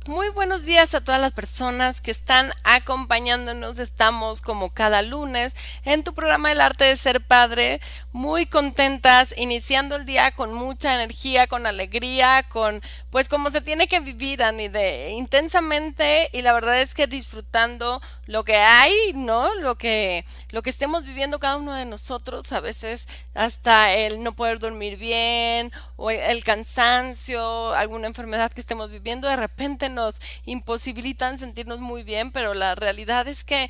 Muy buenos días a todas las personas que están acompañándonos. Estamos como cada lunes en tu programa El arte de ser padre, muy contentas, iniciando el día con mucha energía, con alegría, con pues como se tiene que vivir, Ani, de intensamente y la verdad es que disfrutando lo que hay, ¿no? Lo que estemos viviendo cada uno de nosotros, a veces hasta el no poder dormir bien o el cansancio, alguna enfermedad que estemos viviendo, de repente nos imposibilitan sentirnos muy bien, pero la realidad es que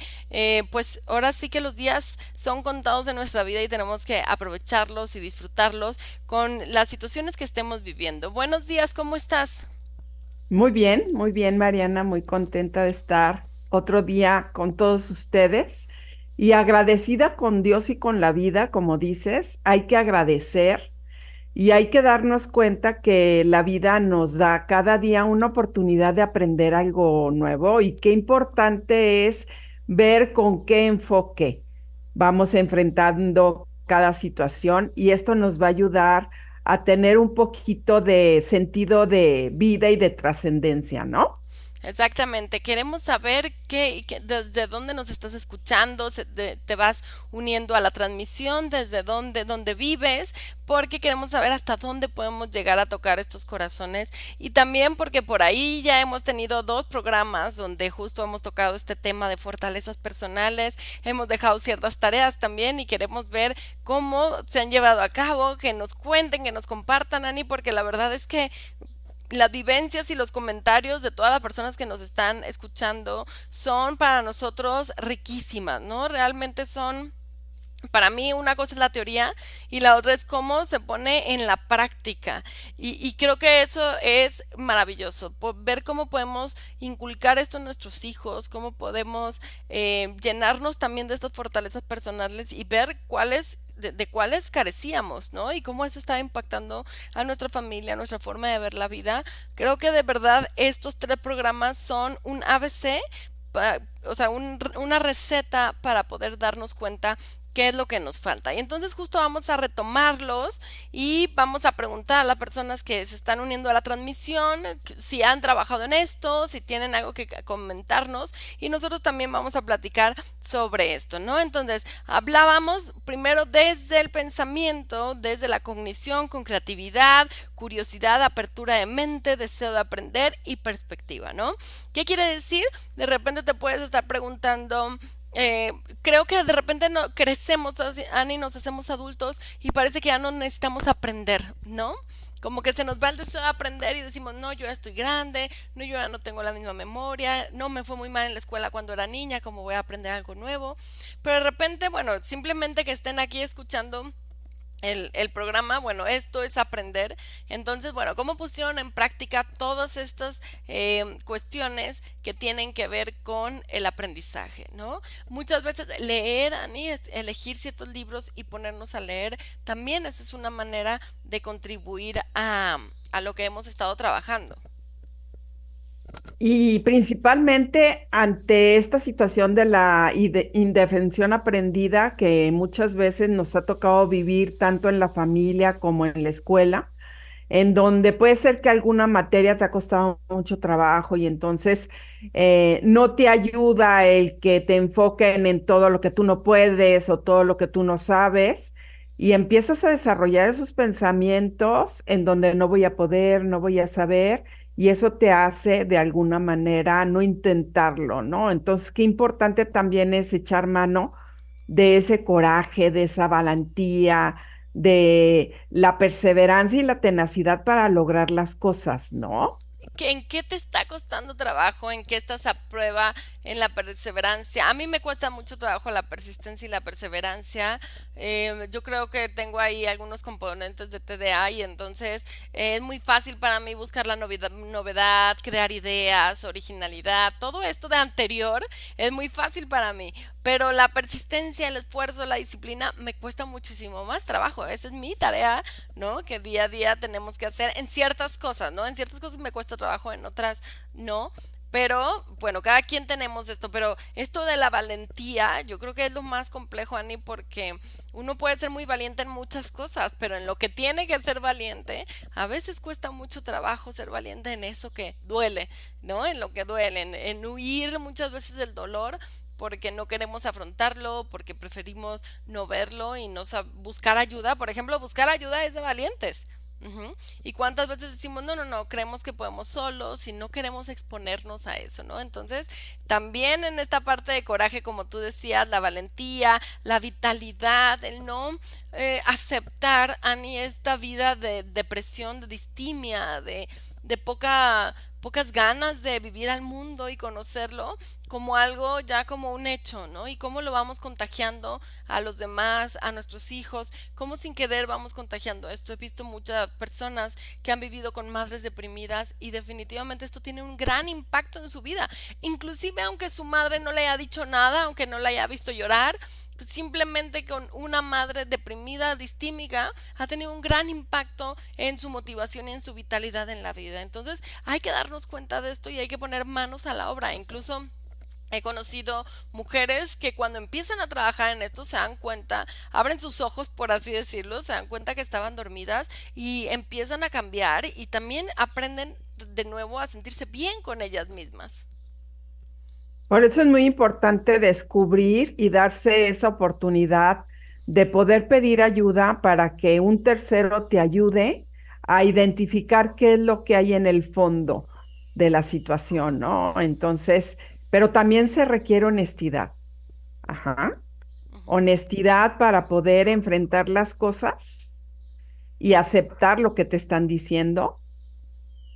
pues ahora sí que los días son contados de nuestra vida y tenemos que aprovecharlos y disfrutarlos con las situaciones que estemos viviendo. Buenos días, ¿cómo estás? Muy bien, Mariana, muy contenta de estar otro día con todos ustedes y agradecida con Dios y con la vida, como dices, hay que agradecer y hay que darnos cuenta que la vida nos da cada día una oportunidad de aprender algo nuevo y qué importante es ver con qué enfoque vamos enfrentando cada situación y esto nos va a ayudar a tener un poquito de sentido de vida y de trascendencia, ¿no? Exactamente, queremos saber desde dónde nos estás escuchando, te vas uniendo a la transmisión, desde dónde vives, porque queremos saber hasta dónde podemos llegar a tocar estos corazones y también porque por ahí ya hemos tenido dos programas donde justo hemos tocado este tema de fortalezas personales, hemos dejado ciertas tareas también y queremos ver cómo se han llevado a cabo, que nos cuenten, que nos compartan, Ani, porque la verdad es que las vivencias y los comentarios de todas las personas que nos están escuchando son para nosotros riquísimas, ¿no? Realmente son, para mí una cosa es la teoría y la otra es cómo se pone en la práctica. Y creo que eso es maravilloso, ver cómo podemos inculcar esto en nuestros hijos, cómo podemos llenarnos también de estas fortalezas personales y ver de cuáles carecíamos, ¿no? Y cómo eso está impactando a nuestra familia, a nuestra forma de ver la vida. Creo que de verdad estos tres programas son un ABC, o sea, una receta para poder darnos cuenta qué es lo que nos falta. Y entonces justo vamos a retomarlos y vamos a preguntar a las personas que se están uniendo a la transmisión si han trabajado en esto, si tienen algo que comentarnos y nosotros también vamos a platicar sobre esto, ¿no? Entonces, hablábamos primero desde el pensamiento, desde la cognición con creatividad, curiosidad, apertura de mente, deseo de aprender y perspectiva, ¿no? ¿Qué quiere decir? De repente te puedes estar preguntando, creo que de repente no crecemos, Ani, nos hacemos adultos y parece que ya no necesitamos aprender, ¿no? Como que se nos va el deseo de aprender y decimos, no, yo ya estoy grande, no, yo ya no tengo la misma memoria, no me fue muy mal en la escuela cuando era niña, como voy a aprender algo nuevo. Pero de repente, bueno, simplemente que estén aquí escuchando el programa, bueno, esto es aprender. Entonces, bueno, ¿cómo pusieron en práctica todas estas cuestiones que tienen que ver con el aprendizaje, ¿no? Muchas veces leer, Ani, elegir ciertos libros y ponernos a leer, también esa es una manera de contribuir a lo que hemos estado trabajando. Y principalmente ante esta situación de la indefensión aprendida que muchas veces nos ha tocado vivir tanto en la familia como en la escuela, en donde puede ser que alguna materia te ha costado mucho trabajo y entonces no te ayuda el que te enfoquen en todo lo que tú no puedes o todo lo que tú no sabes. Y empiezas a desarrollar esos pensamientos en donde no voy a poder, no voy a saber, y eso te hace de alguna manera no intentarlo, ¿no? Entonces, qué importante también es echar mano de ese coraje, de esa valentía, de la perseverancia y la tenacidad para lograr las cosas, ¿no? ¿En qué te está costando trabajo? ¿En qué estás a prueba? ¿En la perseverancia? A mí me cuesta mucho trabajo la persistencia y la perseverancia. Yo creo que tengo ahí algunos componentes de TDA y entonces es muy fácil para mí buscar la novedad, crear ideas, originalidad, todo esto de anterior es muy fácil para mí. Pero la persistencia, el esfuerzo, la disciplina me cuesta muchísimo más trabajo. Esa es mi tarea, ¿no? Que día a día tenemos que hacer en ciertas cosas, ¿no? En ciertas cosas me cuesta trabajo, en otras no. Pero, bueno, cada quien tenemos esto, pero esto de la valentía, yo creo que es lo más complejo, Ani, porque uno puede ser muy valiente en muchas cosas, pero en lo que tiene que ser valiente, a veces cuesta mucho trabajo ser valiente en eso que duele, ¿no? En lo que duele, en huir muchas veces del dolor, porque no queremos afrontarlo, porque preferimos no verlo y no buscar ayuda. Por ejemplo, buscar ayuda es de valientes. Ujú. Y cuántas veces decimos, no, no, no, creemos que podemos solos y no queremos exponernos a eso, ¿no? Entonces, también en esta parte de coraje, como tú decías, la valentía, la vitalidad, el no aceptar, Ani, esta vida de depresión, de distimia, de pocas ganas de vivir al mundo y conocerlo como algo ya como un hecho, ¿no? Y cómo lo vamos contagiando a los demás, a nuestros hijos, cómo sin querer vamos contagiando esto. He visto muchas personas que han vivido con madres deprimidas y definitivamente esto tiene un gran impacto en su vida. Inclusive aunque su madre no le haya dicho nada, aunque no la haya visto llorar, pues simplemente con una madre deprimida, distímica, ha tenido un gran impacto en su motivación y en su vitalidad en la vida. Entonces hay que darnos cuenta de esto y hay que poner manos a la obra. Incluso he conocido mujeres que cuando empiezan a trabajar en esto se dan cuenta, abren sus ojos por así decirlo, se dan cuenta que estaban dormidas y empiezan a cambiar y también aprenden de nuevo a sentirse bien con ellas mismas. Por eso es muy importante descubrir y darse esa oportunidad de poder pedir ayuda para que un tercero te ayude a identificar qué es lo que hay en el fondo de la situación, ¿no? Entonces, pero también se requiere honestidad. Ajá. Ujú. Honestidad para poder enfrentar las cosas y aceptar lo que te están diciendo,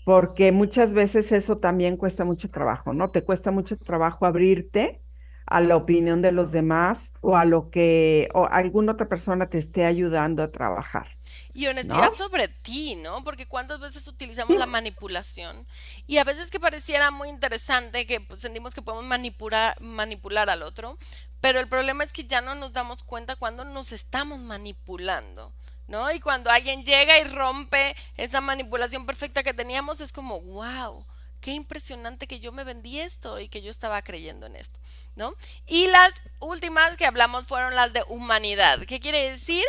porque muchas veces eso también cuesta mucho trabajo, ¿no? Te cuesta mucho trabajo abrirte a la opinión de los demás o a lo que o alguna otra persona te esté ayudando a trabajar, Y honestidad ¿no? sobre ti, ¿no? Porque cuántas veces utilizamos la Sí. manipulación y a veces que pareciera muy interesante que pues, sentimos que podemos manipular al otro, pero el problema es que ya no nos damos cuenta cuando nos estamos manipulando, ¿no? Y cuando alguien llega y rompe esa manipulación perfecta que teníamos, es como, wow, qué impresionante que yo me vendí esto y que yo estaba creyendo en esto, ¿no? Y las últimas que hablamos fueron las de humanidad. ¿Qué quiere decir?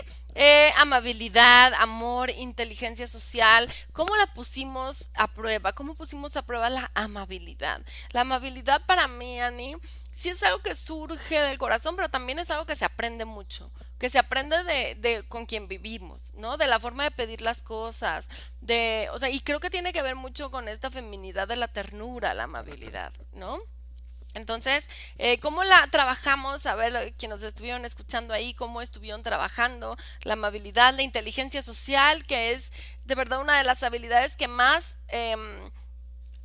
Amabilidad, amor, inteligencia social. ¿Cómo la pusimos a prueba? ¿Cómo pusimos a prueba la amabilidad? La amabilidad para mí, Ani, sí es algo que surge del corazón, pero también es algo que se aprende mucho, que se aprende de con quien vivimos, ¿no? De la forma de pedir las cosas, o sea, y creo que tiene que ver mucho con esta feminidad de la ternura, la amabilidad, ¿no? Entonces, ¿cómo la trabajamos? A ver, quienes estuvieron escuchando ahí, cómo estuvieron trabajando la amabilidad, la inteligencia social, que es de verdad una de las habilidades que más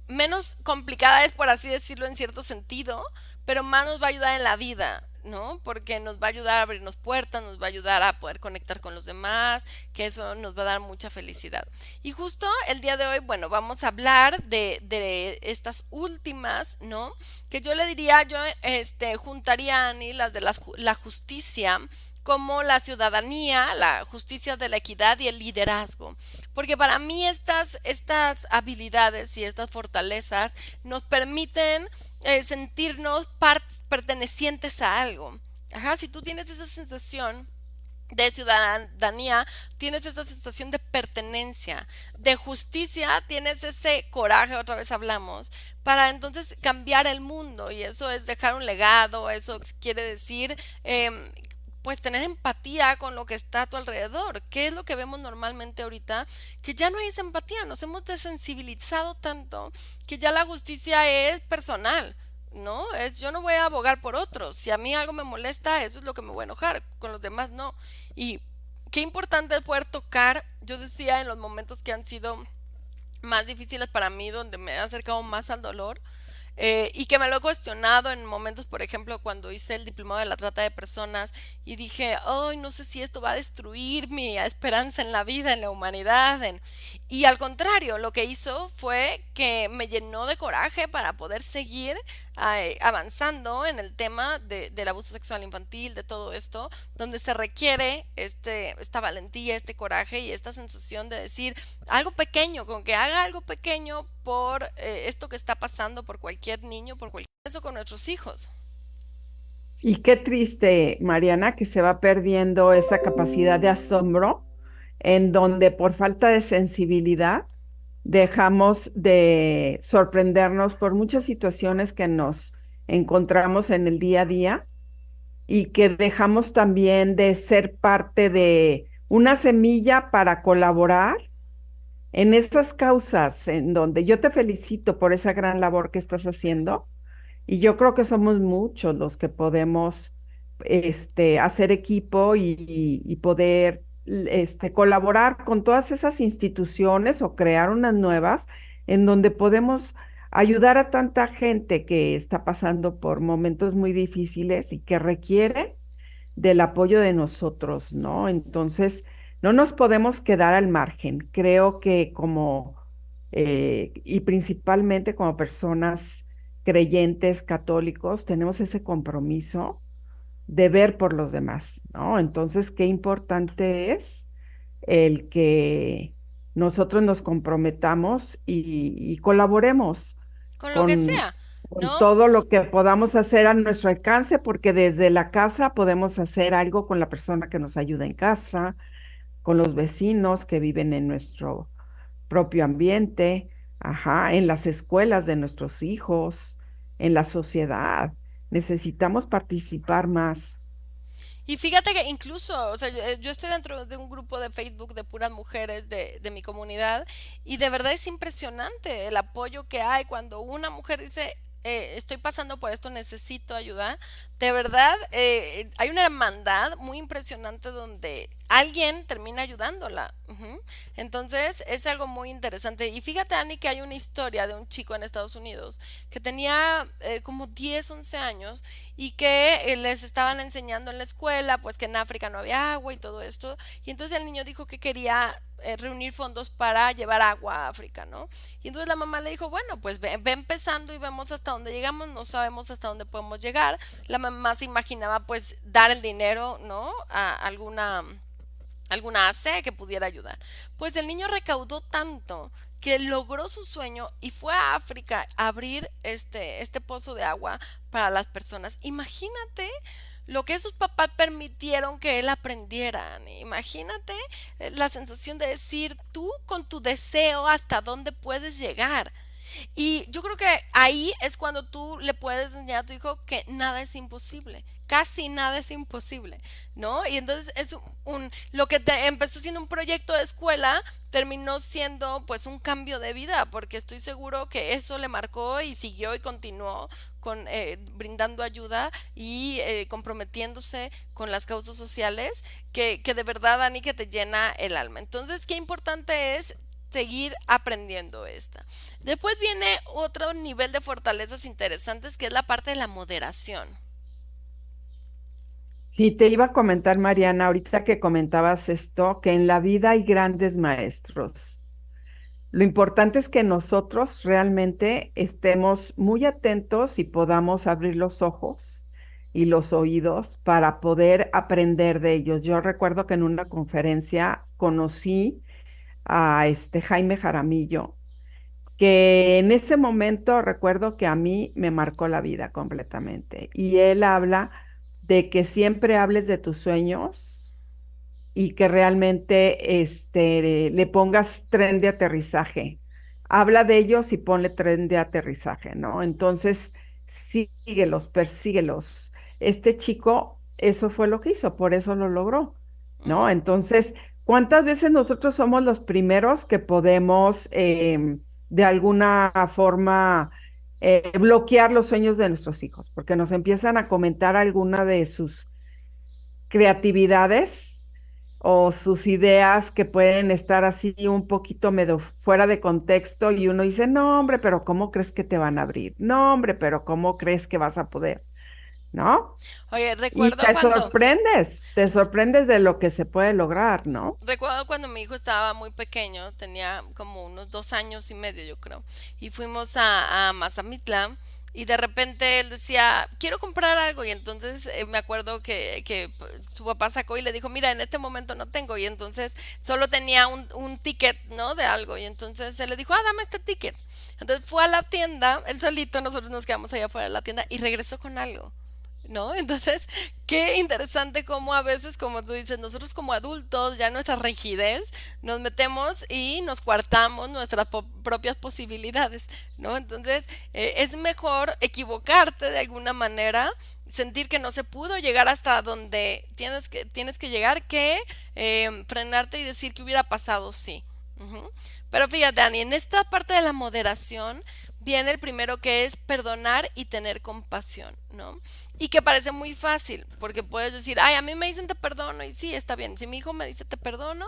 menos complicada es, por así decirlo, en cierto sentido, pero más nos va a ayudar en la vida, ¿no? Porque nos va a ayudar a abrirnos puertas, nos va a ayudar a poder conectar con los demás, que eso nos va a dar mucha felicidad. Y justo el día de hoy, bueno, vamos a hablar de estas últimas, ¿no? Que yo le diría, yo juntaría a Ani las de la justicia como la ciudadanía, la justicia de la equidad y el liderazgo. Porque para mí estas habilidades y estas fortalezas nos permiten sentirnos pertenecientes a algo. Ajá, si tú tienes esa sensación de ciudadanía, tienes esa sensación de pertenencia, de justicia, tienes ese coraje, otra vez hablamos, para entonces cambiar el mundo y eso es dejar un legado, eso quiere decir pues tener empatía con lo que está a tu alrededor. ¿Qué es lo que vemos normalmente ahorita? Que ya no hay esa empatía, nos hemos desensibilizado tanto que ya la justicia es personal. No, es yo no voy a abogar por otros. Si a mí algo me molesta, eso es lo que me voy a enojar. Con los demás no. Y qué importante es poder tocar. Yo decía en los momentos que han sido más difíciles para mí, donde me he acercado más al dolor, y que me lo he cuestionado en momentos, por ejemplo, cuando hice el diplomado de la trata de personas y dije, ay, no sé si esto va a destruir mi esperanza en la vida, en la humanidad. Y al contrario, lo que hizo fue que me llenó de coraje para poder seguir avanzando en el tema del abuso sexual infantil, de todo esto, donde se requiere esta valentía, este coraje y esta sensación de decir algo pequeño, con que haga algo pequeño por esto que está pasando por cualquier niño, por cualquier eso con nuestros hijos. Y qué triste, Mariana, que se va perdiendo esa capacidad de asombro en donde por falta de sensibilidad dejamos de sorprendernos por muchas situaciones que nos encontramos en el día a día y que dejamos también de ser parte de una semilla para colaborar en esas causas en donde yo te felicito por esa gran labor que estás haciendo y yo creo que somos muchos los que podemos hacer equipo y poder colaborar con todas esas instituciones o crear unas nuevas en donde podemos ayudar a tanta gente que está pasando por momentos muy difíciles y que requiere del apoyo de nosotros, ¿no? Entonces, no nos podemos quedar al margen. Creo que y principalmente como personas creyentes católicos, tenemos ese compromiso de ver por los demás, ¿no? Entonces, qué importante es el que nosotros nos comprometamos y colaboremos Con lo que con, sea, con ¿no? todo lo que podamos hacer a nuestro alcance, porque desde la casa podemos hacer algo con la persona que nos ayuda en casa, con los vecinos que viven en nuestro propio ambiente, ajá, en las escuelas de nuestros hijos, en la sociedad. Necesitamos participar más. Y fíjate que incluso, o sea, yo estoy dentro de un grupo de Facebook de puras mujeres de mi comunidad y de verdad es impresionante el apoyo que hay cuando una mujer dice, estoy pasando por esto, necesito ayuda. De verdad, hay una hermandad muy impresionante donde alguien termina ayudándola. Ujú. Entonces es algo muy interesante. Y fíjate, Ani, que hay una historia de un chico en Estados Unidos que tenía como 10 11 años y que les estaban enseñando en la escuela, pues que en África no había agua y todo esto. Y entonces el niño dijo que quería reunir fondos para llevar agua a África, ¿no? Y entonces la mamá le dijo, bueno, pues ve empezando y vemos hasta dónde llegamos, no sabemos hasta dónde podemos llegar. La mamá se imaginaba pues dar el dinero, ¿no? A alguna AC que pudiera ayudar. Pues el niño recaudó tanto que logró su sueño y fue a África a abrir este pozo de agua para las personas. Imagínate lo que esos papás permitieron que él aprendiera. Ani. Imagínate la sensación de decir tú con tu deseo hasta dónde puedes llegar. Y yo creo que ahí es cuando tú le puedes enseñar a tu hijo que nada es imposible. Casi nada es imposible, ¿no? Y entonces es lo que empezó siendo un proyecto de escuela terminó siendo pues un cambio de vida, porque estoy seguro que eso le marcó y siguió y continuó con brindando ayuda y comprometiéndose con las causas sociales que de verdad, Dani, que te llena el alma. Entonces, qué importante es seguir aprendiendo esta. Después viene otro nivel de fortalezas interesantes que es la parte de la moderación. Sí, te iba a comentar, Mariana, ahorita que comentabas esto, que en la vida hay grandes maestros. Lo importante es que nosotros realmente estemos muy atentos y podamos abrir los ojos y los oídos para poder aprender de ellos. Yo recuerdo que en una conferencia conocí a este Jaime Jaramillo, que en ese momento recuerdo que a mí me marcó la vida completamente. Y él habla de que siempre hables de tus sueños y que realmente le pongas tren de aterrizaje. Habla de ellos y ponle tren de aterrizaje, ¿no? Entonces, síguelos, persíguelos. Este chico, eso fue lo que hizo, por eso lo logró, ¿no? Ujú. Entonces, ¿cuántas veces nosotros somos los primeros que podemos, de alguna forma, bloquear los sueños de nuestros hijos? Porque nos empiezan a comentar alguna de sus creatividades o sus ideas que pueden estar así un poquito medio fuera de contexto y uno dice, no, hombre, pero ¿cómo crees que te van a abrir? No, hombre, pero ¿cómo crees que vas a poder? ¿No? Oye, Y te sorprendes de lo que se puede lograr, ¿no? recuerdo cuando mi hijo estaba muy pequeño, tenía como unos 2 años y medio, yo creo, y fuimos a Mazamitla Y de repente él decía, quiero comprar algo. Y entonces me acuerdo que su papá sacó y le dijo, mira, en este momento no tengo. Y entonces solo tenía un ticket, ¿no? De algo. Y entonces él le dijo, dame este ticket. Entonces fue a la tienda, él solito, nosotros nos quedamos allá afuera de la tienda y regresó con algo. ¿No? Entonces, qué interesante cómo a veces, como tú dices, nosotros como adultos, ya nuestra rigidez, nos metemos y nos coartamos nuestras propias posibilidades, ¿no? Entonces, es mejor equivocarte de alguna manera, sentir que no se pudo llegar hasta donde tienes que llegar, que frenarte y decir que hubiera pasado, sí. Ujú. Pero fíjate, Dani, en esta parte de la moderación viene el primero que es perdonar y tener compasión, ¿no? Y que parece muy fácil, porque puedes decir, ay, a mí me dicen te perdono y sí, está bien. Si mi hijo me dice te perdono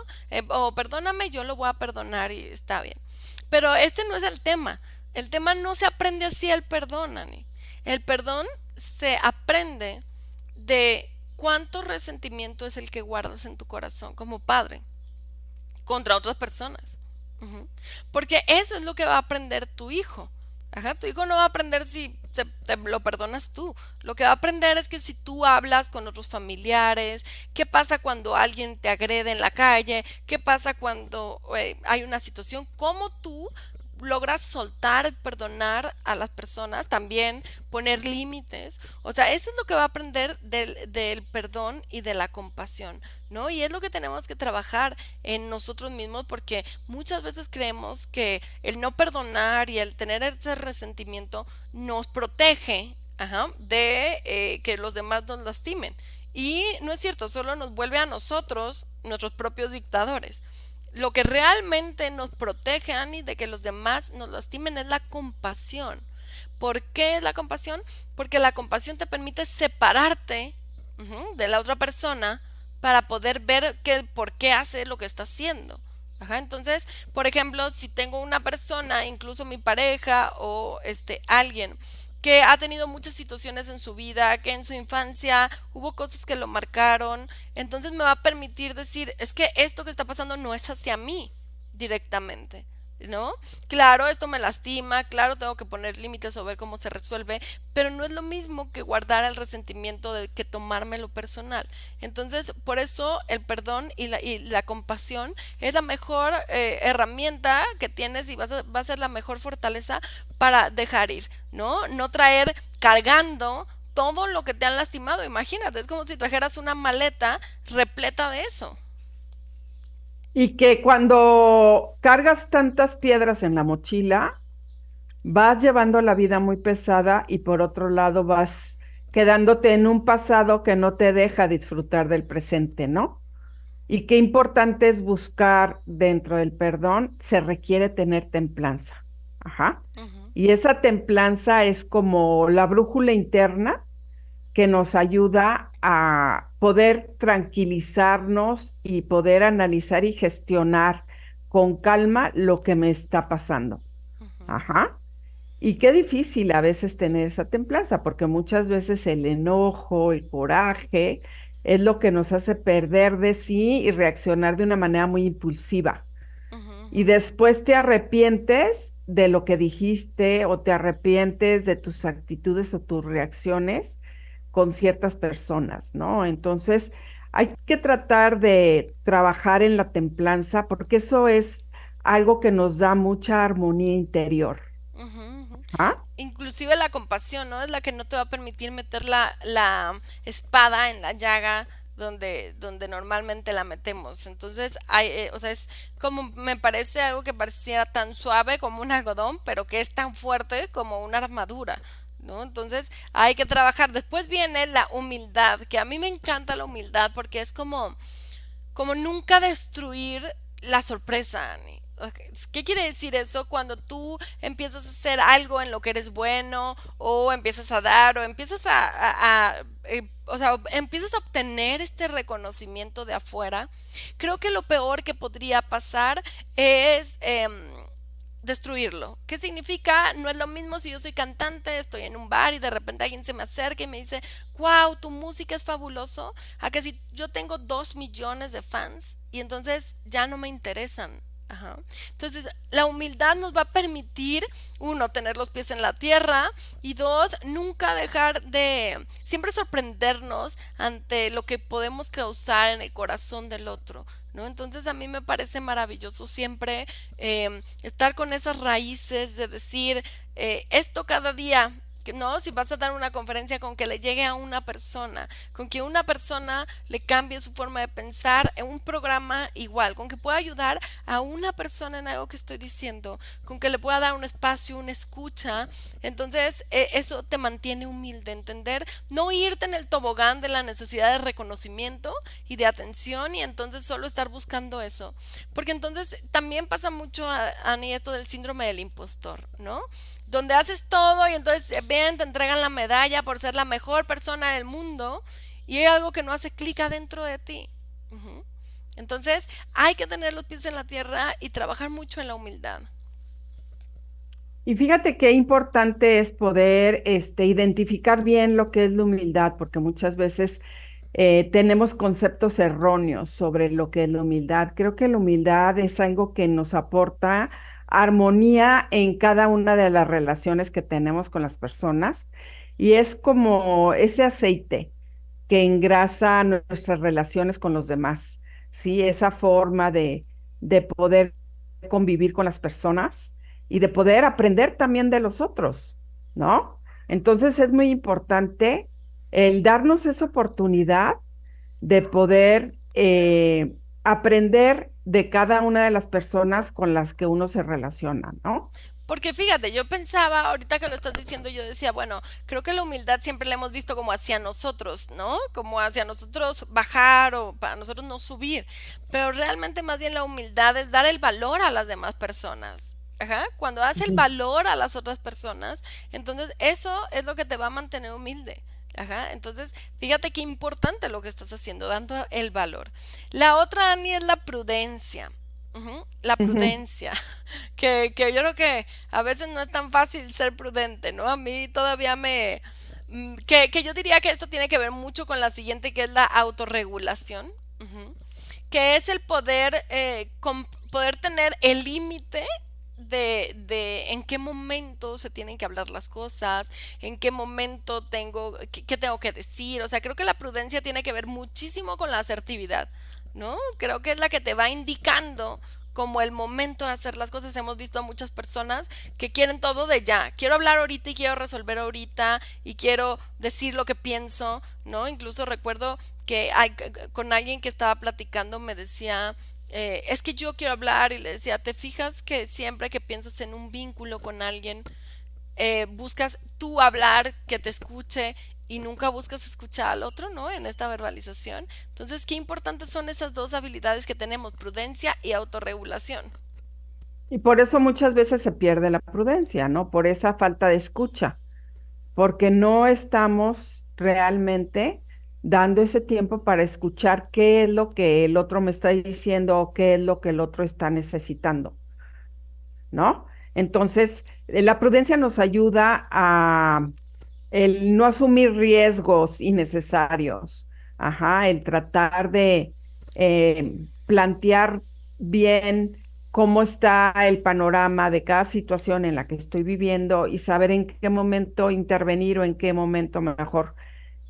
o perdóname, yo lo voy a perdonar y está bien. Pero este no es el tema. El tema no se aprende así el perdón, Ani. El perdón se aprende de cuánto resentimiento es el que guardas en tu corazón como padre contra otras personas. Ujú. Porque eso es lo que va a aprender tu hijo. Ajá, tu hijo no va a aprender si te lo perdonas tú. Lo que va a aprender es que si tú hablas con otros familiares, qué pasa cuando alguien te agrede en la calle, qué pasa cuando hay una situación, cómo tú logras soltar, perdonar a las personas, también poner límites. O sea, eso es lo que va a aprender del perdón y de la compasión, ¿no? Y es lo que tenemos que trabajar en nosotros mismos porque muchas veces creemos que el no perdonar y el tener ese resentimiento nos protege, ajá, de que los demás nos lastimen. Y no es cierto, solo nos vuelve a nosotros nuestros propios dictadores. Lo que realmente nos protege, Ani, de que los demás nos lastimen es la compasión. ¿Por qué es la compasión? Porque la compasión te permite separarte de la otra persona para poder ver por qué hace lo que está haciendo. Ajá, entonces, por ejemplo, si tengo una persona, incluso mi pareja o alguien que ha tenido muchas situaciones en su vida, que en su infancia hubo cosas que lo marcaron, entonces me va a permitir decir, es que esto que está pasando no es hacia mí directamente, ¿no? Claro, esto me lastima, claro, tengo que poner límites o ver cómo se resuelve, pero no es lo mismo que guardar el resentimiento de que tomármelo personal. Entonces, por eso el perdón y la compasión es la mejor herramienta que tienes y va a ser la mejor fortaleza para dejar ir, ¿no? No traer cargando todo lo que te han lastimado. Imagínate, es como si trajeras una maleta repleta de eso. Y que cuando cargas tantas piedras en la mochila, vas llevando la vida muy pesada y por otro lado vas quedándote en un pasado que no te deja disfrutar del presente, ¿no? Y qué importante es buscar dentro del perdón, se requiere tener templanza. Ajá. Ujú, Y esa templanza es como la brújula interna que nos ayuda a poder tranquilizarnos y poder analizar y gestionar con calma lo que me está pasando. ujú, Ajá. Y qué difícil a veces tener esa templanza, porque muchas veces el enojo, el coraje, es lo que nos hace perder de sí y reaccionar de una manera muy impulsiva. ujú, Y ujú, después te arrepientes de lo que dijiste o te arrepientes de tus actitudes o tus reacciones con ciertas personas, ¿no? Entonces, hay que tratar de trabajar en la templanza porque eso es algo que nos da mucha armonía interior. ujú, ujú. ¿Ah? Inclusive la compasión, ¿no? Es la que no te va a permitir meter la espada en la llaga donde normalmente la metemos. Entonces, o sea, es como me parece algo que pareciera tan suave como un algodón, pero que es tan fuerte como una armadura, ¿no? Entonces, hay que trabajar. Después viene la humildad, que a mí me encanta la humildad porque es como nunca destruir la sorpresa, Ani. Ok, ¿qué quiere decir eso? Cuando tú empiezas a hacer algo en lo que eres bueno, o empiezas a dar, o empiezas o sea, empiezas a obtener este reconocimiento de afuera, creo que lo peor que podría pasar es destruirlo. ¿Qué significa? No es lo mismo si yo soy cantante, estoy en un bar y de repente alguien se me acerca y me dice, wow, tu música es fabuloso, a que si yo tengo 2 millones de fans y entonces ya no me interesan. Ajá. Entonces, la humildad nos va a permitir, uno, tener los pies en la tierra y dos, nunca dejar de, siempre sorprendernos ante lo que podemos causar en el corazón del otro, ¿no? Entonces, a mí me parece maravilloso siempre estar con esas raíces de decir, esto cada día. No, si vas a dar una conferencia con que le llegue a una persona, con que una persona le cambie su forma de pensar, en un programa igual, con que pueda ayudar a una persona en algo que estoy diciendo, con que le pueda dar un espacio, una escucha, entonces eso te mantiene humilde, entender, no irte en el tobogán de la necesidad de reconocimiento y de atención y entonces solo estar buscando eso, porque entonces también pasa mucho a Nieto del síndrome del impostor, ¿no? Donde haces todo y entonces ven, te entregan la medalla por ser la mejor persona del mundo y hay algo que no hace clic adentro de ti. Ujú. Entonces hay que tener los pies en la tierra y trabajar mucho en la humildad. Y fíjate qué importante es poder identificar bien lo que es la humildad, porque muchas veces tenemos conceptos erróneos sobre lo que es la humildad. Creo que la humildad es algo que nos aporta armonía en cada una de las relaciones que tenemos con las personas y es como ese aceite que engrasa nuestras relaciones con los demás, ¿sí? Esa forma de poder convivir con las personas y de poder aprender también de los otros, ¿no? Entonces es muy importante el darnos esa oportunidad de poder aprender de cada una de las personas con las que uno se relaciona, ¿no? Porque fíjate, yo pensaba, ahorita que lo estás diciendo, yo decía, bueno, creo que la humildad siempre la hemos visto como hacia nosotros, ¿no? Como hacia nosotros bajar o para nosotros no subir. Pero realmente más bien la humildad es dar el valor a las demás personas. Ajá, cuando das el Ujú. valor a las otras personas, entonces eso es lo que te va a mantener humilde. Ajá, entonces fíjate qué importante lo que estás haciendo, dando el valor. La otra, Ani, es la prudencia. Ujú, la Ujú. prudencia, que yo creo que a veces no es tan fácil ser prudente, ¿no? A mí todavía que yo diría que esto tiene que ver mucho con la siguiente, que es la autorregulación, ujú, que es el poder, poder tener el límite de en qué momento se tienen que hablar las cosas, en qué momento qué tengo que decir. O sea, creo que la prudencia tiene que ver muchísimo con la asertividad, ¿no? Creo que es la que te va indicando como el momento de hacer las cosas. Hemos visto a muchas personas que quieren todo de ya. Quiero hablar ahorita y quiero resolver ahorita y quiero decir lo que pienso, ¿no? Incluso recuerdo que con alguien que estaba platicando me decía, es que yo quiero hablar y le decía, ¿te fijas que siempre que piensas en un vínculo con alguien, buscas tú hablar, que te escuche y nunca buscas escuchar al otro, ¿no? En esta verbalización. Entonces, qué importantes son esas dos habilidades que tenemos, prudencia y autorregulación. Y por eso muchas veces se pierde la prudencia, ¿no? Por esa falta de escucha, porque no estamos realmente dando ese tiempo para escuchar qué es lo que el otro me está diciendo o qué es lo que el otro está necesitando, ¿no? Entonces, la prudencia nos ayuda a el no asumir riesgos innecesarios, ajá, el tratar de plantear bien cómo está el panorama de cada situación en la que estoy viviendo y saber en qué momento intervenir o en qué momento mejor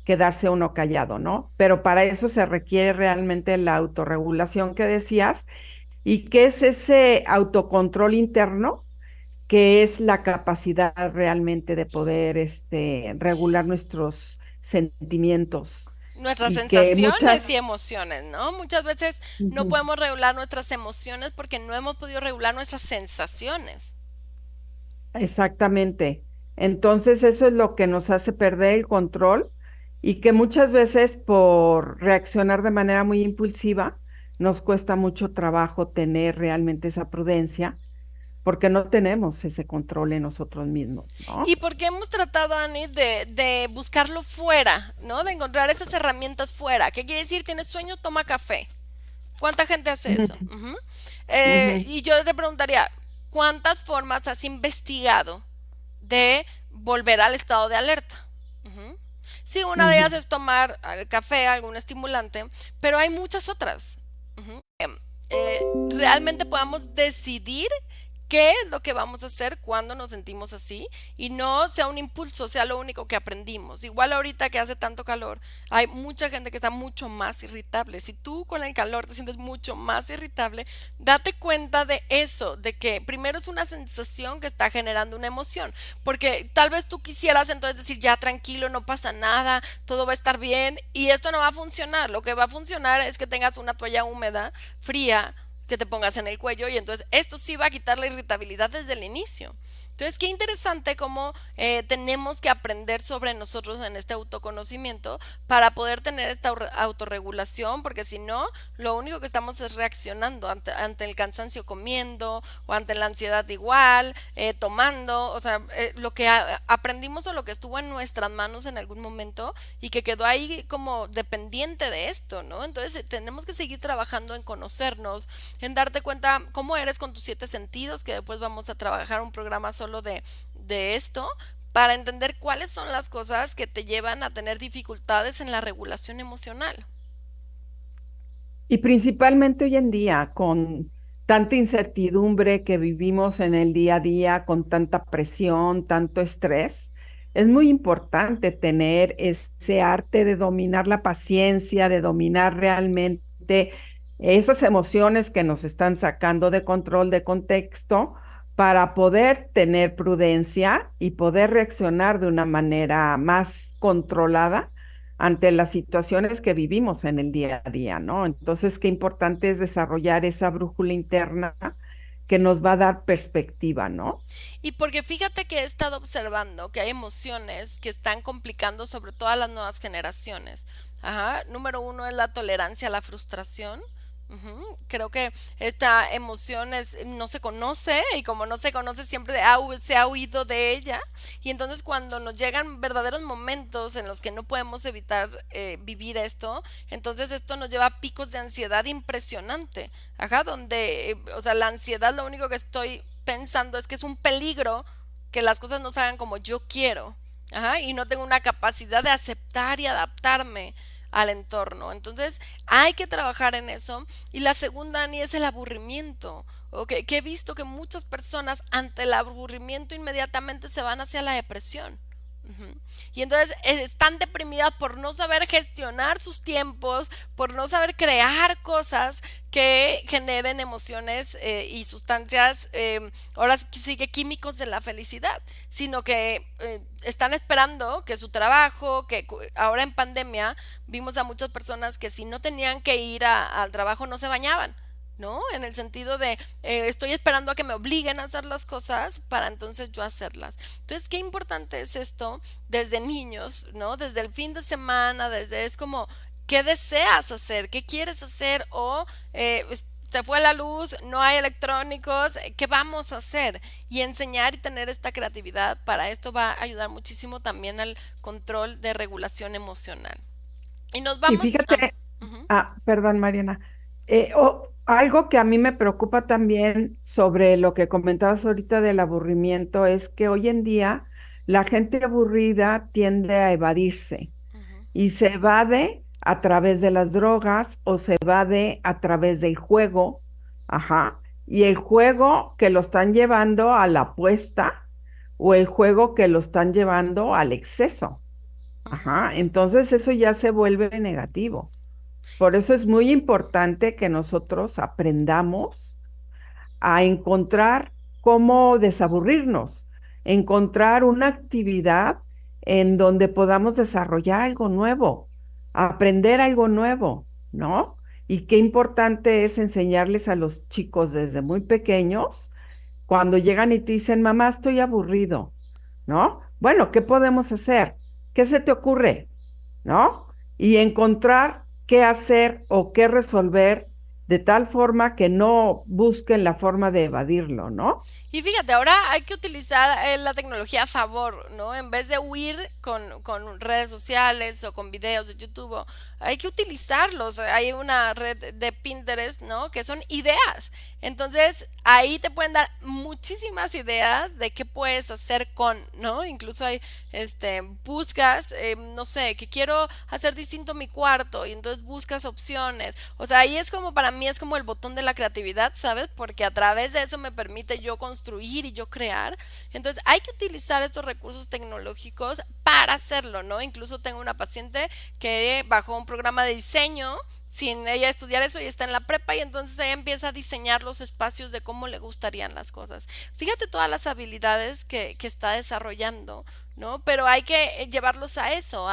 quedarse uno callado, ¿no? Pero para eso se requiere realmente la autorregulación que decías y que es ese autocontrol interno que es la capacidad realmente de poder regular nuestros sentimientos Nuestras y que sensaciones muchas, y emociones, ¿no? Muchas veces no ujú, podemos regular nuestras emociones porque no hemos podido regular nuestras sensaciones. exactamente. Entonces eso es lo que nos hace perder el control y que muchas veces por reaccionar de manera muy impulsiva nos cuesta mucho trabajo tener realmente esa prudencia porque no tenemos ese control en nosotros mismos, Y ¿no? porque hemos tratado, Ani, de buscarlo fuera, ¿no? De encontrar esas herramientas fuera. ¿Qué quiere decir? ¿Tienes sueño? Toma café. ¿Cuánta gente hace eso? Ujú, Ujú. ujú, Y yo te preguntaría, ¿cuántas formas has investigado de volver al estado de alerta? Ujú. Sí, una de ellas ujú. es tomar café, algún estimulante, pero hay muchas otras. Ujú. realmente podamos decidir qué es lo que vamos a hacer cuando nos sentimos así y no sea un impulso, sea lo único que aprendimos. Igual ahorita que hace tanto calor, hay mucha gente que está mucho más irritable. Si tú con el calor te sientes mucho más irritable, date cuenta de eso, de que primero es una sensación que está generando una emoción, porque tal vez tú quisieras entonces decir ya tranquilo, no pasa nada, todo va a estar bien y esto no va a funcionar. Lo que va a funcionar es que tengas una toalla húmeda, fría, que te pongas en el cuello y entonces esto sí va a quitar la irritabilidad desde el inicio. Entonces, qué interesante cómo tenemos que aprender sobre nosotros en este autoconocimiento para poder tener esta autorregulación, porque si no, lo único que estamos es reaccionando ante el cansancio comiendo o ante la ansiedad igual, tomando, o sea, lo que aprendimos o lo que estuvo en nuestras manos en algún momento y que quedó ahí como dependiente de esto, ¿no? Entonces, tenemos que seguir trabajando en conocernos, en darte cuenta cómo eres con tus siete sentidos, que después vamos a trabajar un programa solo de esto, para entender cuáles son las cosas que te llevan a tener dificultades en la regulación emocional. Y principalmente hoy en día, con tanta incertidumbre que vivimos en el día a día, con tanta presión, tanto estrés, es muy importante tener ese arte de dominar la paciencia, de dominar realmente esas emociones que nos están sacando de control, de contexto, para poder tener prudencia y poder reaccionar de una manera más controlada ante las situaciones que vivimos en el día a día, ¿no? Entonces, qué importante es desarrollar esa brújula interna que nos va a dar perspectiva, ¿no? Y porque fíjate que he estado observando que hay emociones que están complicando sobre todo a las nuevas generaciones. Ajá. Número uno es la tolerancia a la frustración. Ujú. Creo que esta emoción no se conoce y como no se conoce siempre se ha huido de ella y entonces cuando nos llegan verdaderos momentos en los que no podemos evitar vivir esto, entonces esto nos lleva a picos de ansiedad impresionante, ajá, donde, o sea, la ansiedad lo único que estoy pensando es que es un peligro que las cosas no se hagan como yo quiero, ajá, y no tengo una capacidad de aceptar y adaptarme al entorno. Entonces hay que trabajar en eso. Y la segunda, Ani, es el aburrimiento. Okay, que he visto que muchas personas ante el aburrimiento inmediatamente se van hacia la depresión. Ujú. Y entonces están deprimidas por no saber gestionar sus tiempos, por no saber crear cosas que generen emociones y sustancias, ahora sí que químicos de la felicidad, sino que están esperando que su trabajo, que ahora en pandemia vimos a muchas personas que si no tenían que ir al trabajo no se bañaban. ¿No? En el sentido de estoy esperando a que me obliguen a hacer las cosas para entonces yo hacerlas. Entonces, qué importante es esto desde niños, ¿no? Desde el fin de semana, desde es como, ¿qué deseas hacer? ¿Qué quieres hacer? O se fue la luz, no hay electrónicos, ¿qué vamos a hacer? Y enseñar y tener esta creatividad para esto va a ayudar muchísimo también al control de regulación emocional. Y nos Y vamos a... fíjate, Ujú, perdón, Mariana, algo que a mí me preocupa también sobre lo que comentabas ahorita del aburrimiento es que hoy en día la gente aburrida tiende a evadirse. ujú, Y se evade a través de las drogas o se evade a través del juego, ajá, y el juego que lo están llevando a la apuesta o el juego que lo están llevando al exceso, ujú. ajá, entonces eso ya se vuelve negativo. Por eso es muy importante que nosotros aprendamos a encontrar cómo desaburrirnos, encontrar una actividad en donde podamos desarrollar algo nuevo, aprender algo nuevo, ¿no? Y qué importante es enseñarles a los chicos desde muy pequeños, cuando llegan y te dicen, mamá, estoy aburrido, ¿no? Bueno, ¿qué podemos hacer? ¿Qué se te ocurre? ¿No? Y encontrar qué hacer o qué resolver de tal forma que no busquen la forma de evadirlo, ¿no? Y fíjate, ahora hay que utilizar la tecnología a favor, ¿no? En vez de huir con redes sociales o con videos de YouTube, hay que utilizarlos. Hay una red de Pinterest, ¿no? Que son ideas. Entonces, ahí te pueden dar muchísimas ideas de qué puedes hacer con, ¿no? Incluso hay, buscas, no sé, que quiero hacer distinto mi cuarto y entonces buscas opciones. O sea, ahí es como para mí mí es como el botón de la creatividad, ¿sabes? Porque a través de eso me permite yo construir y yo crear. Entonces hay que utilizar estos recursos tecnológicos para hacerlo, ¿no? Incluso tengo una paciente que bajó un programa de diseño sin ella estudiar eso y está en la prepa y entonces ella empieza a diseñar los espacios de cómo le gustarían las cosas. Fíjate todas las habilidades que está desarrollando, ¿no? Pero hay que llevarlos a eso,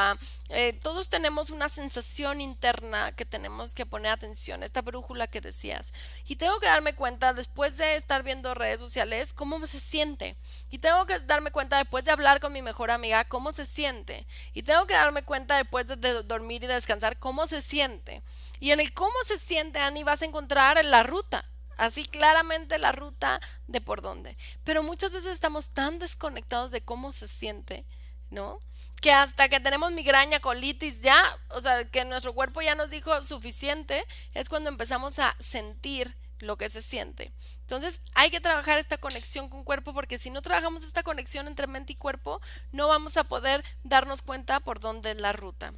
todos tenemos una sensación interna que tenemos que poner atención, esta brújula que decías. Y tengo que darme cuenta después de estar viendo redes sociales cómo se siente. Y tengo que darme cuenta después de hablar con mi mejor amiga cómo se siente. Y tengo que darme cuenta después de dormir y descansar cómo se siente. Y en el cómo se siente, Ani, vas a encontrar la ruta. Así claramente la ruta de por dónde. Pero muchas veces estamos tan desconectados de cómo se siente, ¿no? Que hasta que tenemos migraña, colitis, ya, o sea, que nuestro cuerpo ya nos dijo suficiente, es cuando empezamos a sentir lo que se siente. Entonces hay que trabajar esta conexión con cuerpo porque si no trabajamos esta conexión entre mente y cuerpo, no vamos a poder darnos cuenta por dónde es la ruta.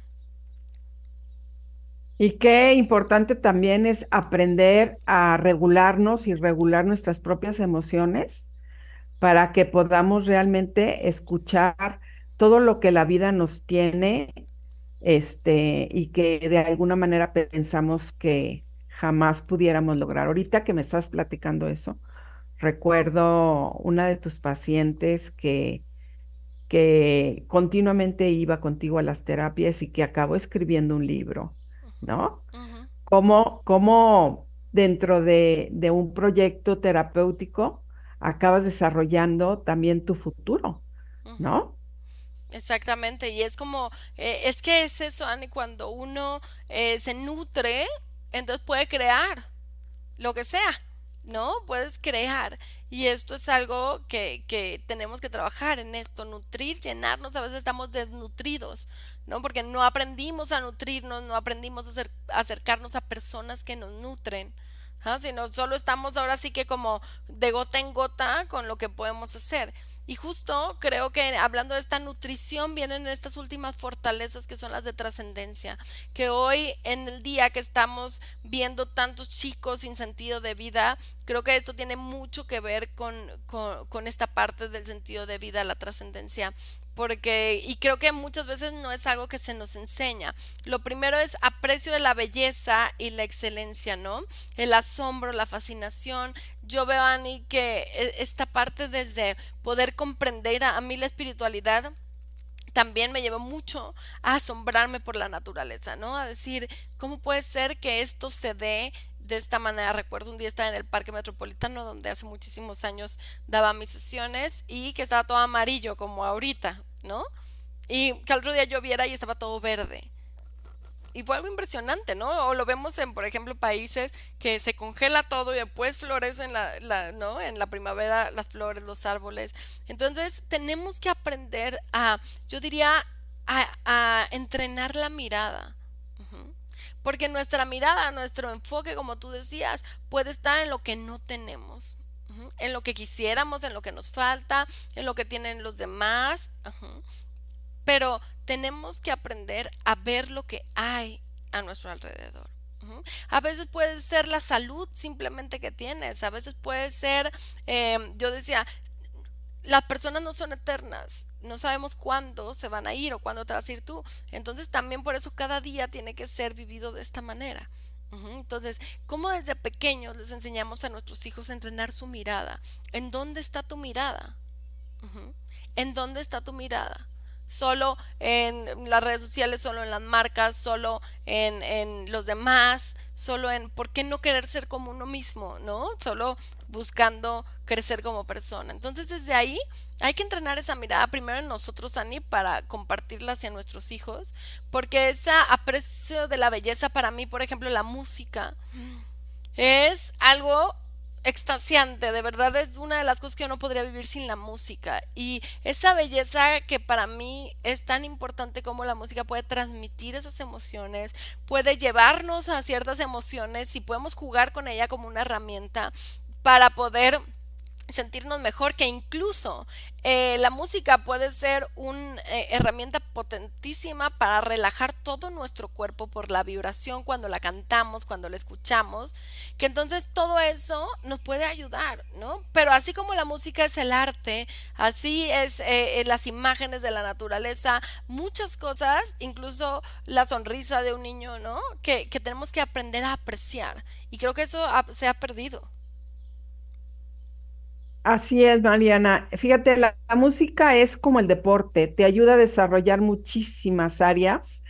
Y qué importante también es aprender a regularnos y regular nuestras propias emociones para que podamos realmente escuchar todo lo que la vida nos tiene, y que de alguna manera pensamos que jamás pudiéramos lograr. Ahorita que me estás platicando eso, recuerdo una de tus pacientes que continuamente iba contigo a las terapias y que acabó escribiendo un libro, ¿no? Ujú, Cómo dentro de un proyecto terapéutico acabas desarrollando también tu futuro, ujú. ¿no? Exactamente, y es como, es que es eso, Ani, cuando uno se nutre, entonces puede crear lo que sea, ¿no? Puedes crear. Y esto es algo que tenemos que trabajar en esto, nutrir, llenarnos, a veces estamos desnutridos, ¿no? Porque no aprendimos a nutrirnos, no aprendimos a acercarnos a personas que nos nutren. Sino solo estamos ahora sí que como de gota en gota con lo que podemos hacer. Y justo creo que hablando de esta nutrición vienen estas últimas fortalezas que son las de trascendencia, que hoy en el día que estamos viendo tantos chicos sin sentido de vida, creo que esto tiene mucho que ver con esta parte del sentido de vida, la trascendencia. Porque, y creo que muchas veces no es algo que se nos enseña. Lo primero es aprecio de la belleza y la excelencia, ¿no? El asombro, la fascinación. Yo veo, Ani, que esta parte desde poder comprender a mí la espiritualidad también me llevó mucho a asombrarme por la naturaleza, ¿no? A decir, ¿cómo puede ser que esto se dé de esta manera? Recuerdo un día estar en el Parque Metropolitano, donde hace muchísimos años daba mis sesiones y que estaba todo amarillo, como ahorita, ¿no? Y que al otro día lloviera y estaba todo verde. Y fue algo impresionante, ¿no? O lo vemos en, por ejemplo, países que se congela todo y después florecen ¿no? En la primavera las flores, los árboles. Entonces, tenemos que aprender yo diría, a entrenar la mirada. Ujú. Porque nuestra mirada, nuestro enfoque, como tú decías, puede estar en lo que no tenemos. Ujú. En lo que quisiéramos, en lo que nos falta, en lo que tienen los demás. Ujú, pero tenemos que aprender a ver lo que hay a nuestro alrededor. Ujú. A veces puede ser la salud simplemente que tienes, a veces puede ser, yo decía, las personas no son eternas, no sabemos cuándo se van a ir o cuándo te vas a ir tú, entonces también por eso cada día tiene que ser vivido de esta manera. Ujú. Entonces, ¿cómo desde pequeños les enseñamos a nuestros hijos a entrenar su mirada? ¿En dónde está tu mirada? Ujú. ¿En dónde está tu mirada? Solo en las redes sociales, solo en las marcas, solo en los demás, solo en por qué no querer ser como uno mismo, ¿no? Solo buscando crecer como persona. Entonces, desde ahí hay que entrenar esa mirada primero en nosotros, Ani, para compartirla hacia nuestros hijos, porque ese aprecio de la belleza para mí, por ejemplo, la música, es algo extasiante, de verdad es una de las cosas que yo no podría vivir sin la música y esa belleza que para mí es tan importante como la música puede transmitir esas emociones, puede llevarnos a ciertas emociones y podemos jugar con ella como una herramienta para poder sentirnos mejor, que incluso la música puede ser una herramienta potentísima para relajar todo nuestro cuerpo por la vibración cuando la cantamos, cuando la escuchamos, que entonces todo eso nos puede ayudar, ¿no? Pero así como la música es el arte, así es las imágenes de la naturaleza, muchas cosas, incluso la sonrisa de un niño, ¿no? Que tenemos que aprender a apreciar. Y creo que eso se ha perdido. Así es, Mariana. Fíjate, la música es como el deporte, te ayuda a desarrollar muchísimas áreas,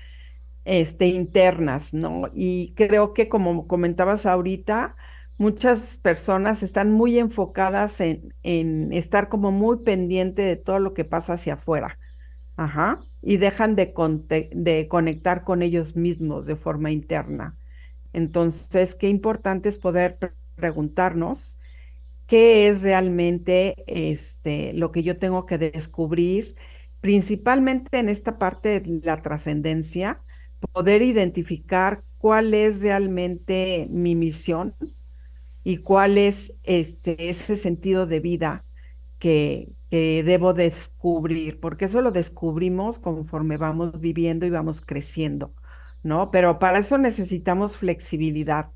internas, ¿no? Y creo que como comentabas ahorita, muchas personas están muy enfocadas en estar como muy pendiente de todo lo que pasa hacia afuera, ajá, y dejan de conectar con ellos mismos de forma interna. Entonces, qué importante es poder preguntarnos qué es realmente lo que yo tengo que descubrir, principalmente en esta parte de la trascendencia, poder identificar cuál es realmente mi misión y cuál es ese sentido de vida que debo descubrir, porque eso lo descubrimos conforme vamos viviendo y vamos creciendo, ¿no? Pero para eso necesitamos flexibilidad.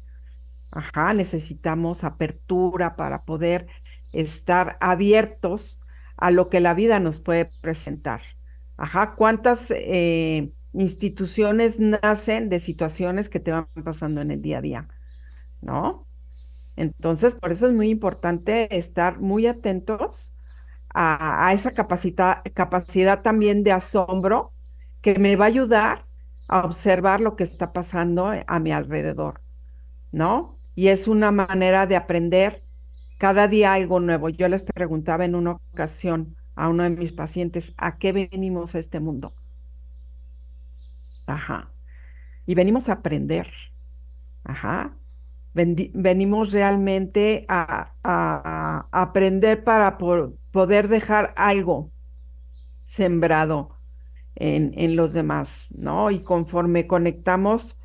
Ajá, necesitamos apertura para poder estar abiertos a lo que la vida nos puede presentar. Ajá, ¿cuántas instituciones nacen de situaciones que te van pasando en el día a día? ¿No? Entonces, por eso es muy importante estar muy atentos a esa capacidad también de asombro que me va a ayudar a observar lo que está pasando a mi alrededor. ¿No? Y es una manera de aprender cada día algo nuevo. Yo les preguntaba en una ocasión a uno de mis pacientes, ¿a qué venimos a este mundo? Ajá. Y venimos a aprender. Ajá. Venimos realmente a aprender para poder dejar algo sembrado en los demás, ¿no? Y conforme conectamos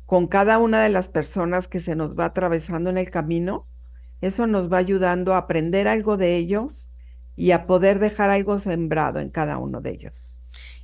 con cada una de las personas que se nos va atravesando en el camino, eso nos va ayudando a aprender algo de ellos y a poder dejar algo sembrado en cada uno de ellos.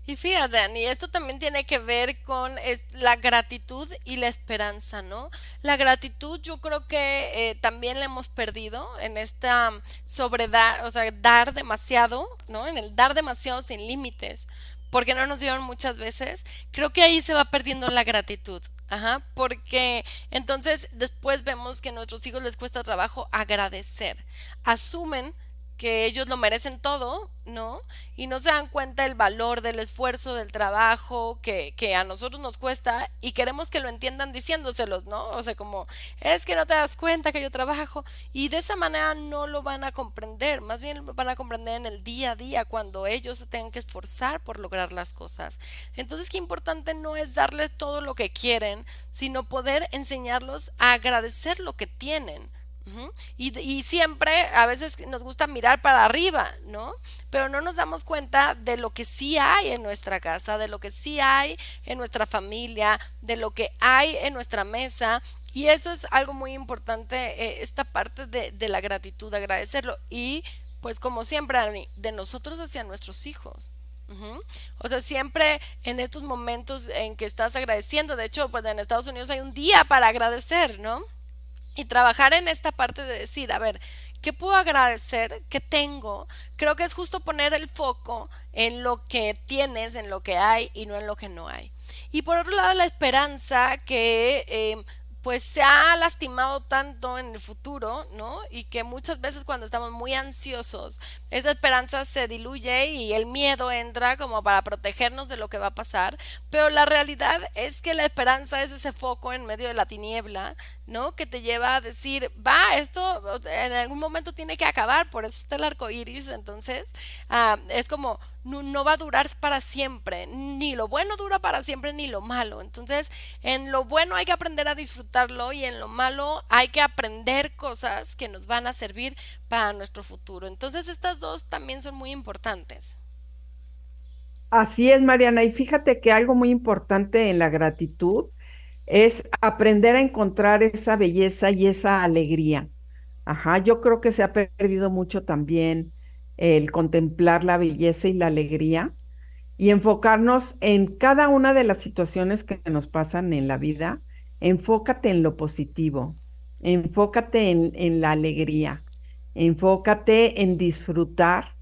Y fíjate, Dani, esto también tiene que ver con la gratitud y la esperanza, ¿no? La gratitud yo creo que también la hemos perdido en esta sobredar, o sea, dar demasiado, ¿no? En el dar demasiado sin límites, porque no nos dieron muchas veces. Creo que ahí se va perdiendo la gratitud. Ajá, porque entonces después vemos que a nuestros hijos les cuesta trabajo agradecer. Asumen que ellos lo merecen todo, ¿no? Y no se dan cuenta el valor del esfuerzo, del trabajo que a nosotros nos cuesta y queremos que lo entiendan diciéndoselos, ¿no? O sea, como, es que no te das cuenta que yo trabajo y de esa manera no lo van a comprender, más bien lo van a comprender en el día a día cuando ellos se tengan que esforzar por lograr las cosas. Entonces, qué importante no es darles todo lo que quieren, sino poder enseñarlos a agradecer lo que tienen. Ujú. Y siempre a veces nos gusta mirar para arriba, ¿no? Pero no nos damos cuenta de lo que sí hay en nuestra casa, de lo que sí hay en nuestra familia, de lo que hay en nuestra mesa. Y eso es algo muy importante, esta parte de la gratitud, agradecerlo. Y pues como siempre, Ani, de nosotros hacia nuestros hijos. Ujú. O sea, siempre en estos momentos en que estás agradeciendo, de hecho, pues en Estados Unidos hay un día para agradecer, ¿no? Y trabajar en esta parte de decir, a ver, ¿qué puedo agradecer? ¿Qué tengo? Creo que es justo poner el foco en lo que tienes, en lo que hay y no en lo que no hay. Y por otro lado, la esperanza que pues se ha lastimado tanto en el futuro, ¿no? Y que muchas veces cuando estamos muy ansiosos, esa esperanza se diluye y el miedo entra como para protegernos de lo que va a pasar, pero la realidad es que la esperanza es ese foco en medio de la tiniebla, ¿no? Que te lleva a decir, va, esto en algún momento tiene que acabar, por eso está el arco iris, entonces es como, no, no va a durar para siempre, ni lo bueno dura para siempre, ni lo malo. Entonces, en lo bueno hay que aprender a disfrutarlo y en lo malo hay que aprender cosas que nos van a servir para nuestro futuro. Entonces, estas dos también son muy importantes. Así es, Mariana. Y fíjate que algo muy importante en la gratitud es aprender a encontrar esa belleza y esa alegría. Ajá, yo creo que se ha perdido mucho también el contemplar la belleza y la alegría y enfocarnos en cada una de las situaciones que nos pasan en la vida. Enfócate en lo positivo, enfócate en la alegría, enfócate en disfrutar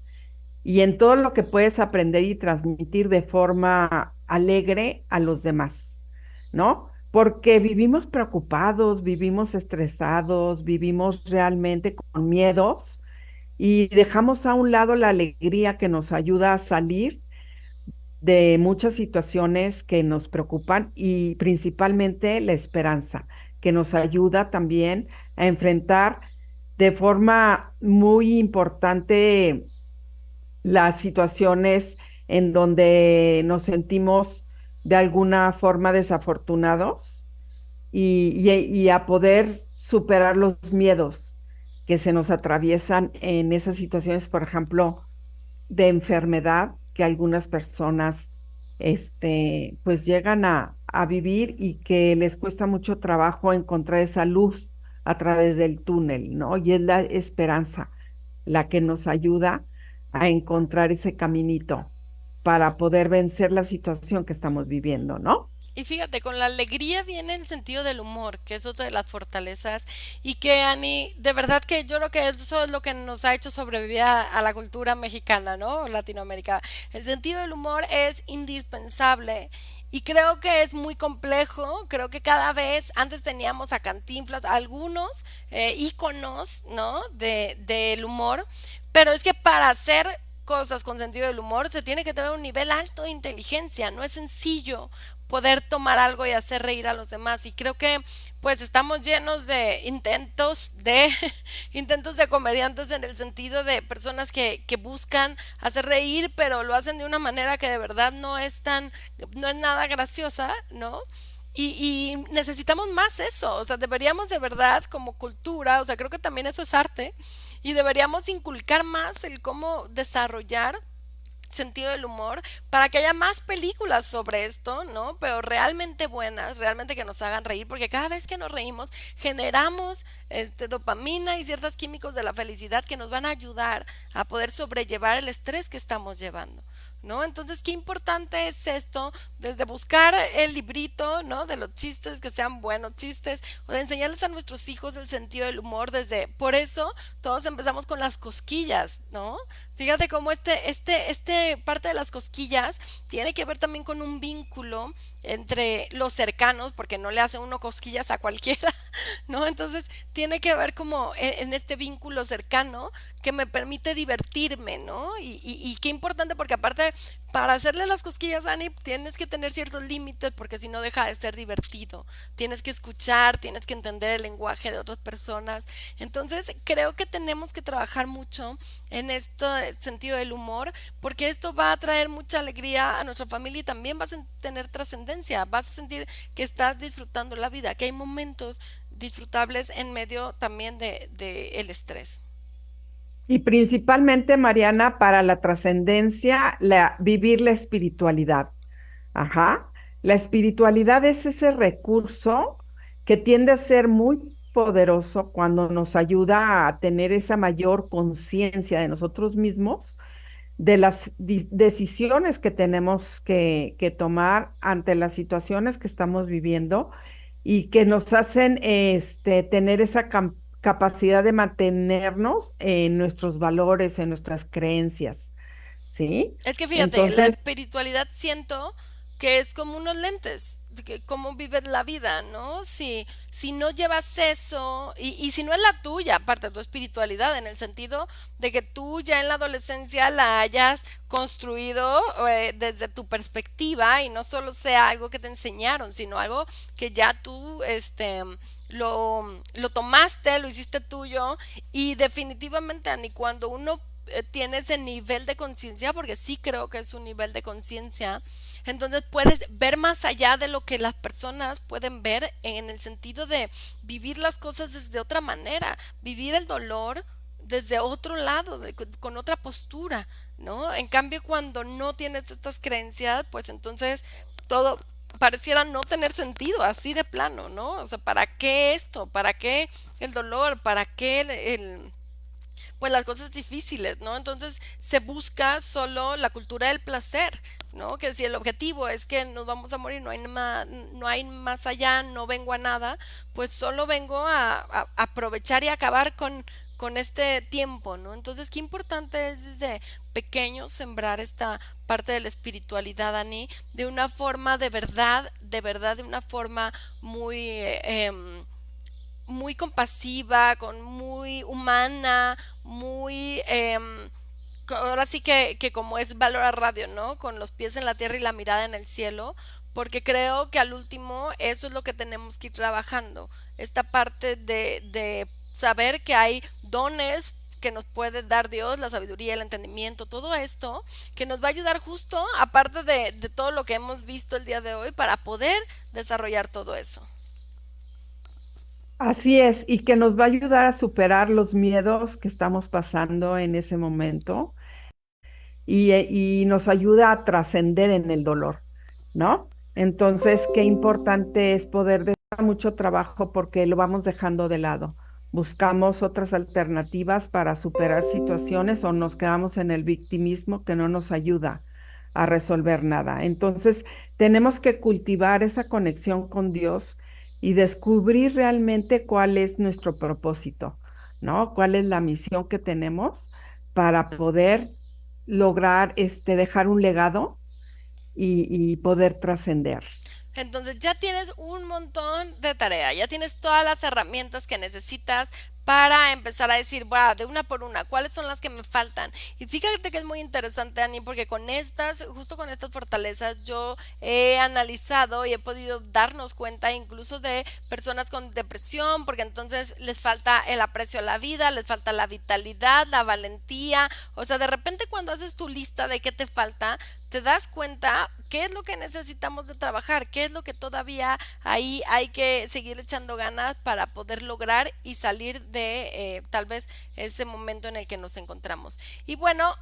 y en todo lo que puedes aprender y transmitir de forma alegre a los demás, ¿no? Porque vivimos preocupados, vivimos estresados, vivimos realmente con miedos y dejamos a un lado la alegría que nos ayuda a salir de muchas situaciones que nos preocupan y principalmente la esperanza, que nos ayuda también a enfrentar de forma muy importante las situaciones en donde nos sentimos de alguna forma desafortunados y a poder superar los miedos que se nos atraviesan en esas situaciones, por ejemplo, de enfermedad que algunas personas pues llegan a vivir y que les cuesta mucho trabajo encontrar esa luz a través del túnel, ¿no? Y es la esperanza la que nos ayuda a encontrar ese caminito para poder vencer la situación que estamos viviendo, ¿no? Y fíjate, con la alegría viene el sentido del humor, que es otra de las fortalezas, y que Ani, de verdad que yo creo que eso es lo que nos ha hecho sobrevivir a la cultura mexicana, ¿no? Latinoamérica. El sentido del humor es indispensable. Y creo que es muy complejo, creo que cada vez antes teníamos a Cantinflas, algunos íconos, ¿no? Del humor, pero es que para hacer cosas con sentido del humor se tiene que tener un nivel alto de inteligencia, no es sencillo poder tomar algo y hacer reír a los demás. Y creo que pues estamos llenos de intentos de intentos de comediantes en el sentido de personas que buscan hacer reír, pero lo hacen de una manera que de verdad no es nada graciosa, ¿no? Y necesitamos más eso, o sea, deberíamos de verdad como cultura, o sea, creo que también eso es arte, y deberíamos inculcar más el cómo desarrollar sentido del humor para que haya más películas sobre esto, ¿no? Pero realmente buenas, realmente que nos hagan reír, porque cada vez que nos reímos generamos dopamina y ciertos químicos de la felicidad que nos van a ayudar a poder sobrellevar el estrés que estamos llevando. ¿No? Entonces, qué importante es esto, desde buscar el librito, ¿no? De los chistes que sean buenos chistes, o de enseñarles a nuestros hijos el sentido del humor, por eso todos empezamos con las cosquillas, ¿no? Fíjate cómo este parte de las cosquillas tiene que ver también con un vínculo entre los cercanos, porque no le hace uno cosquillas a cualquiera, ¿no? Entonces tiene que ver como en este vínculo cercano que me permite divertirme, ¿no? Y qué importante, porque aparte, para hacerle las cosquillas, Ani, tienes que tener ciertos límites, porque si no deja de ser divertido. Tienes que escuchar, tienes que entender el lenguaje de otras personas. Entonces, creo que tenemos que trabajar mucho en este sentido del humor, porque esto va a traer mucha alegría a nuestra familia y también vas a tener trascendencia, vas a sentir que estás disfrutando la vida, que hay momentos disfrutables en medio también de el estrés. Y principalmente, Mariana, para la trascendencia, vivir la espiritualidad. Ajá. La espiritualidad es ese recurso que tiende a ser muy poderoso cuando nos ayuda a tener esa mayor conciencia de nosotros mismos, de las decisiones que tenemos que tomar ante las situaciones que estamos viviendo y que nos hacen tener esa capacidad de mantenernos en nuestros valores, en nuestras creencias, ¿sí? Es que fíjate, la Entonces, espiritualidad siento que es como unos lentes, de que cómo vives la vida, ¿no? Si no llevas eso, y si no es la tuya, aparte de tu espiritualidad, en el sentido de que tú ya en la adolescencia la hayas construido desde tu perspectiva y no solo sea algo que te enseñaron, sino algo que ya tú, lo tomaste, lo hiciste tuyo, y definitivamente, Ani, cuando uno tiene ese nivel de conciencia, porque sí creo que es un nivel de conciencia, entonces puedes ver más allá de lo que las personas pueden ver en el sentido de vivir las cosas desde otra manera, vivir el dolor desde otro lado, con otra postura, ¿no? En cambio, cuando no tienes estas creencias, pues entonces todo pareciera no tener sentido, así de plano, ¿no? O sea, ¿para qué esto? ¿Para qué el dolor? ¿Para qué pues las cosas difíciles, ¿no? Entonces se busca solo la cultura del placer, ¿no? Que si el objetivo es que nos vamos a morir, no hay más allá, no vengo a nada, pues solo vengo a aprovechar y acabar con este tiempo, ¿no? Entonces, qué importante es desde pequeño sembrar esta parte de la espiritualidad, Ani, de una forma de verdad, de una forma muy muy compasiva, con muy humana, muy ahora sí que como es Valora Radio, ¿no? Con los pies en la tierra y la mirada en el cielo, porque creo que al último eso es lo que tenemos que ir trabajando, esta parte de saber que hay dones que nos puede dar Dios, la sabiduría, el entendimiento, todo esto, que nos va a ayudar justo, aparte de todo lo que hemos visto el día de hoy, para poder desarrollar todo eso. Así es, y que nos va a ayudar a superar los miedos que estamos pasando en ese momento y nos ayuda a trascender en el dolor, ¿no? Entonces, qué importante es poder dejar mucho trabajo porque lo vamos dejando de lado. Buscamos otras alternativas para superar situaciones o nos quedamos en el victimismo que no nos ayuda a resolver nada. Entonces, tenemos que cultivar esa conexión con Dios y descubrir realmente cuál es nuestro propósito, ¿no? ¿Cuál es la misión que tenemos para poder lograr dejar un legado y poder trascender? Entonces ya tienes un montón de tarea, ya tienes todas las herramientas que necesitas para empezar a decir, va, de una por una, cuáles son las que me faltan. Y fíjate que es muy interesante, Ani, porque con estas, justo con estas fortalezas, yo he analizado y he podido darnos cuenta incluso de personas con depresión, porque entonces les falta el aprecio a la vida, les falta la vitalidad, la valentía. O sea, de repente cuando haces tu lista de qué te falta, te das cuenta qué es lo que necesitamos de trabajar, qué es lo que todavía ahí hay que seguir echando ganas para poder lograr y salir de tal vez ese momento en el que nos encontramos. Y bueno,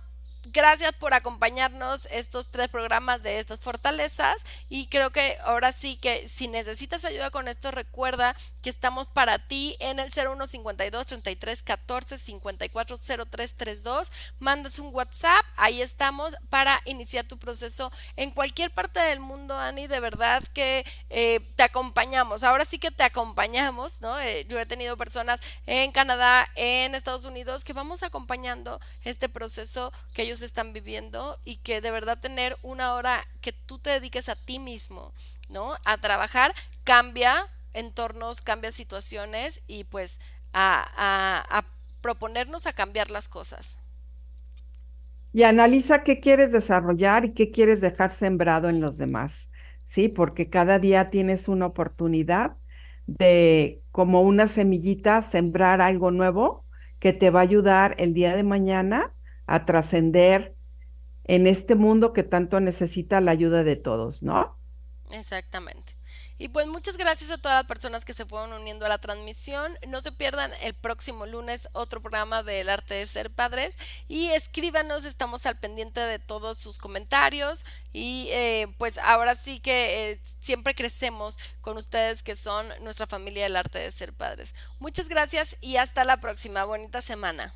gracias por acompañarnos estos 3 programas de estas fortalezas y creo que ahora sí que si necesitas ayuda con esto recuerda que estamos para ti en el 0152 33 14 54 0332. Mandas un WhatsApp, ahí estamos para iniciar tu proceso en cualquier parte del mundo, Ani, de verdad que te acompañamos, ahora sí que te acompañamos, ¿no? Yo he tenido personas en Canadá, en Estados Unidos, que vamos acompañando este proceso que ellos están viviendo y que de verdad tener una hora que tú te dediques a ti mismo, ¿no? A trabajar, cambia entornos, cambia situaciones y pues a proponernos a cambiar las cosas. Y analiza qué quieres desarrollar y qué quieres dejar sembrado en los demás, ¿sí? Porque cada día tienes una oportunidad de, como una semillita, sembrar algo nuevo que te va a ayudar el día de mañana a trascender en este mundo que tanto necesita la ayuda de todos, ¿no? Exactamente. Y pues muchas gracias a todas las personas que se fueron uniendo a la transmisión. No se pierdan el próximo lunes otro programa del arte de ser padres y escríbanos, estamos al pendiente de todos sus comentarios y pues ahora sí que siempre crecemos con ustedes que son nuestra familia del arte de ser padres. Muchas gracias y hasta la próxima. Bonita semana.